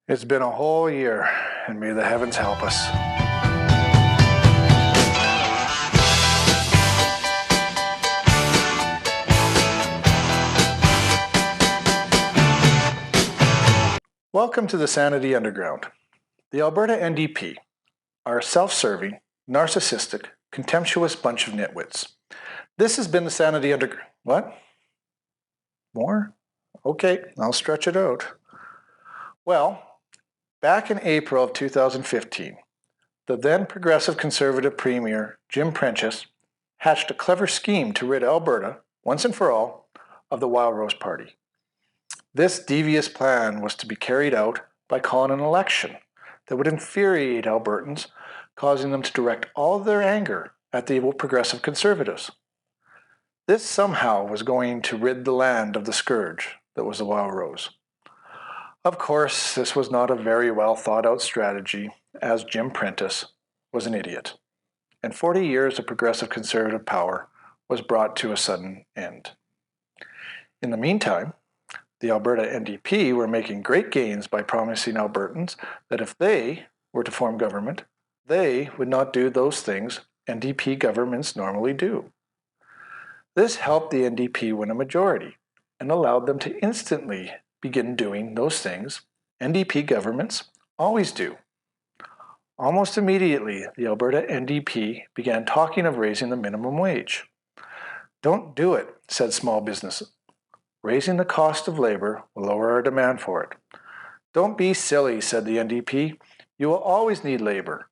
It's been a whole year, and may the heavens help us. Welcome to the Sanity Underground. The Alberta NDP are a self-serving, narcissistic, contemptuous bunch of nitwits. This has been the Sanity Underground. What? More? Okay, I'll stretch it out. Well, back in April of 2015, the then Progressive Conservative Premier, Jim Prentice, hatched a clever scheme to rid Alberta, once and for all, of the Wild Rose Party. This devious plan was to be carried out by calling an election that would infuriate Albertans, causing them to direct all of their anger at the Progressive Conservatives. This somehow was going to rid the land of the scourge that was the Wild Rose. Of course, this was not a very well thought out strategy, as Jim Prentice was an idiot, and 40 years of Progressive Conservative power was brought to a sudden end. In the meantime, the Alberta NDP were making great gains by promising Albertans that if they were to form government, they would not do those things NDP governments normally do. This helped the NDP win a majority and allowed them to instantly begin doing those things NDP governments always do. Almost immediately, the Alberta NDP began talking of raising the minimum wage. Don't do it, said small businesses. Raising the cost of labor will lower our demand for it. Don't be silly, said the NDP. You will always need labor,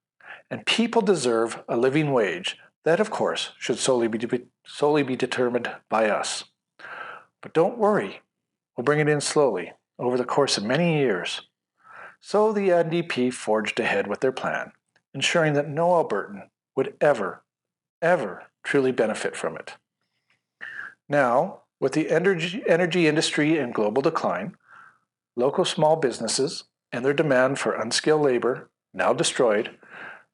and people deserve a living wage that, of course, should solely be determined by us. But don't worry, we'll bring it in slowly, over the course of many years. So the NDP forged ahead with their plan, ensuring that no Albertan would ever truly benefit from it. Now, with the energy industry in global decline, local small businesses and their demand for unskilled labor now destroyed,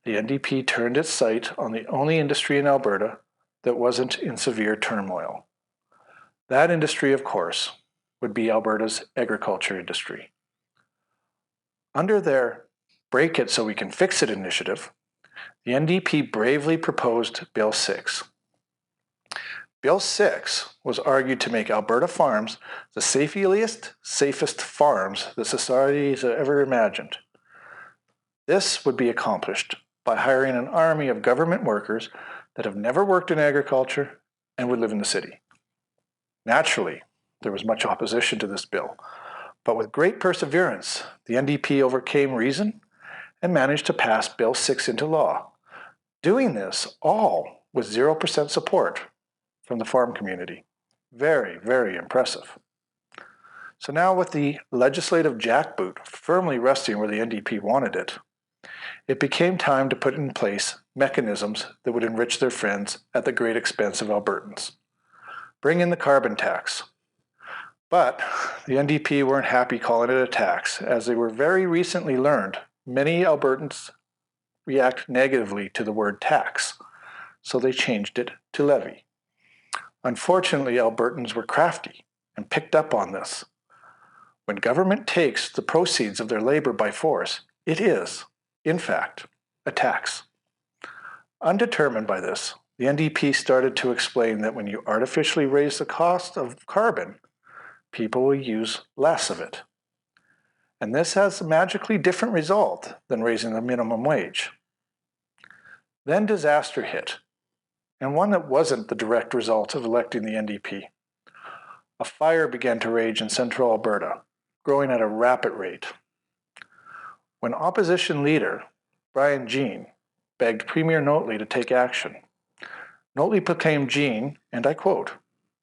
the NDP turned its sight on the only industry in Alberta that wasn't in severe turmoil. That industry, of course, would be Alberta's agriculture industry. Under their Break It So We Can Fix It initiative, the NDP bravely proposed Bill 6. Bill 6 was argued to make Alberta farms the safest farms that society has ever imagined. This would be accomplished by hiring an army of government workers that have never worked in agriculture and would live in the city. Naturally, there was much opposition to this bill, but with great perseverance, the NDP overcame reason and managed to pass Bill 6 into law. Doing this all with 0% support from the farm community. Very impressive. So now with the legislative jackboot firmly resting where the NDP wanted it, it became time to put in place mechanisms that would enrich their friends at the great expense of Albertans. Bring in the carbon tax. But the NDP weren't happy calling it a tax, as they were very recently learned many Albertans react negatively to the word tax, so they changed it to levy. Unfortunately, Albertans were crafty and picked up on this. When government takes the proceeds of their labor by force, it is, in fact, a tax. Undetermined by this, the NDP started to explain that when you artificially raise the cost of carbon, people will use less of it. And this has a magically different result than raising the minimum wage. Then disaster hit, and one that wasn't the direct result of electing the NDP. A fire began to rage in central Alberta, growing at a rapid rate. When opposition leader Brian Jean begged Premier Notley to take action, Notley proclaimed Jean, and I quote,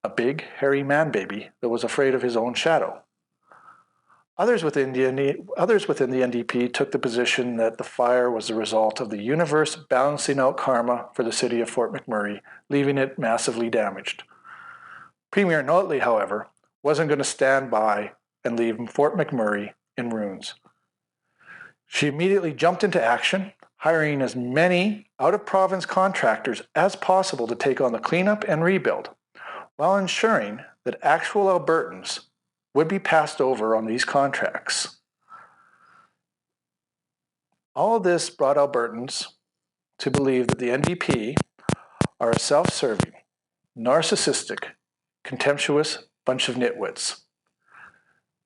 a big, hairy man-baby that was afraid of his own shadow. Others within the NDP took the position that the fire was the result of the universe balancing out karma for the city of Fort McMurray, leaving it massively damaged. Premier Notley, however, wasn't going to stand by and leave Fort McMurray in ruins. She immediately jumped into action, hiring as many out-of-province contractors as possible to take on the cleanup and rebuild, while ensuring that actual Albertans would be passed over on these contracts. All of this brought Albertans to believe that the NDP are a self-serving, narcissistic, contemptuous bunch of nitwits.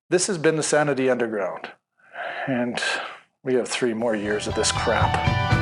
This has been the Sanity Underground, and we have 3 more years of this crap.